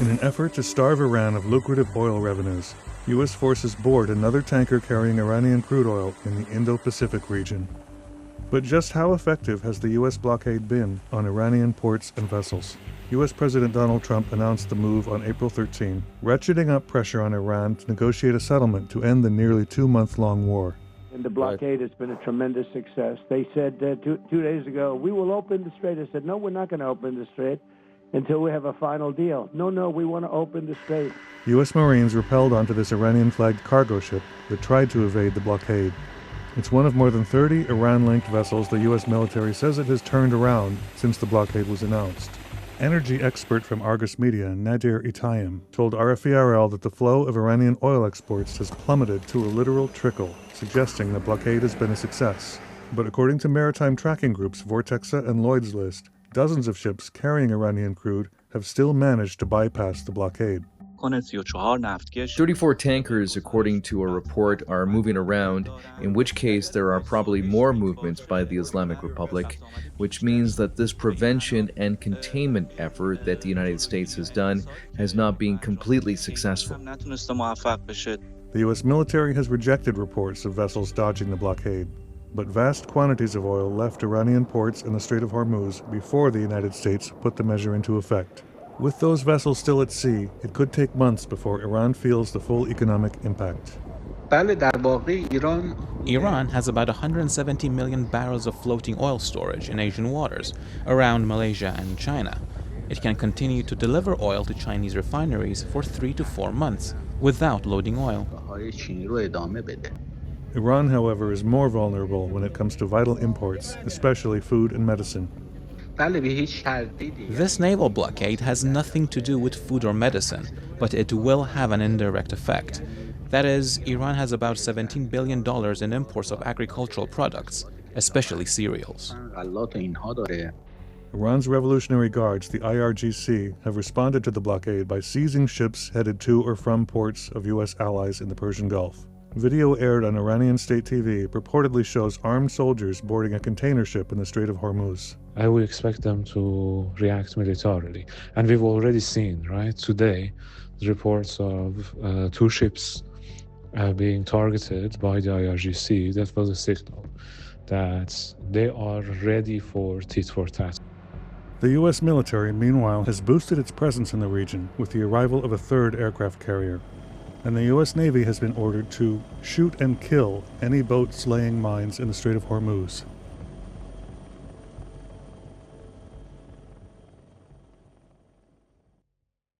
In an effort to starve Iran of lucrative oil revenues, U.S. forces board another tanker carrying Iranian crude oil in the Indo-Pacific region. But just how effective has the U.S. blockade been on Iranian ports and vessels? U.S. President Donald Trump announced the move on April 13, ratcheting up pressure on Iran to negotiate a settlement to end the nearly 2-month-long war. And the blockade has been a tremendous success. They said 2 days ago, we will open the strait. I said, no, we're not going to open the strait until we have a final deal. No, we want to open the strait. U.S. Marines rappelled onto this Iranian-flagged cargo ship that tried to evade the blockade. It's one of more than 30 Iran-linked vessels the U.S. military says it has turned around since the blockade was announced. Energy expert from Argus Media, Nadir Itayim, told RFE-RL that the flow of Iranian oil exports has plummeted to a literal trickle, suggesting the blockade has been a success. But according to maritime tracking groups Vortexa and Lloyd's List, dozens of ships carrying Iranian crude have still managed to bypass the blockade. 34 tankers, according to a report, are moving around, in which case there are probably more movements by the Islamic Republic, which means that this prevention and containment effort that the United States has done has not been completely successful. The U.S. military has rejected reports of vessels dodging the blockade, but vast quantities of oil left Iranian ports in the Strait of Hormuz before the United States put the measure into effect. With those vessels still at sea, it could take months before Iran feels the full economic impact. Iran has about 170 million barrels of floating oil storage in Asian waters, around Malaysia and China. It can continue to deliver oil to Chinese refineries for 3 to 4 months without loading oil. Iran, however, is more vulnerable when it comes to vital imports, especially food and medicine. This naval blockade has nothing to do with food or medicine, but it will have an indirect effect. That is, Iran has about $17 billion in imports of agricultural products, especially cereals. Iran's Revolutionary Guards, the IRGC, have responded to the blockade by seizing ships headed to or from ports of U.S. allies in the Persian Gulf. Video aired on Iranian state TV purportedly shows armed soldiers boarding a container ship in the Strait of Hormuz. I would expect them to react militarily. And we've already seen, right, today, the reports of 2 ships being targeted by the IRGC. That was a signal that they are ready for tit for tat. The U.S. military, meanwhile, has boosted its presence in the region with the arrival of a 3rd aircraft carrier. And the U.S. Navy has been ordered to shoot and kill any boats laying mines in the Strait of Hormuz.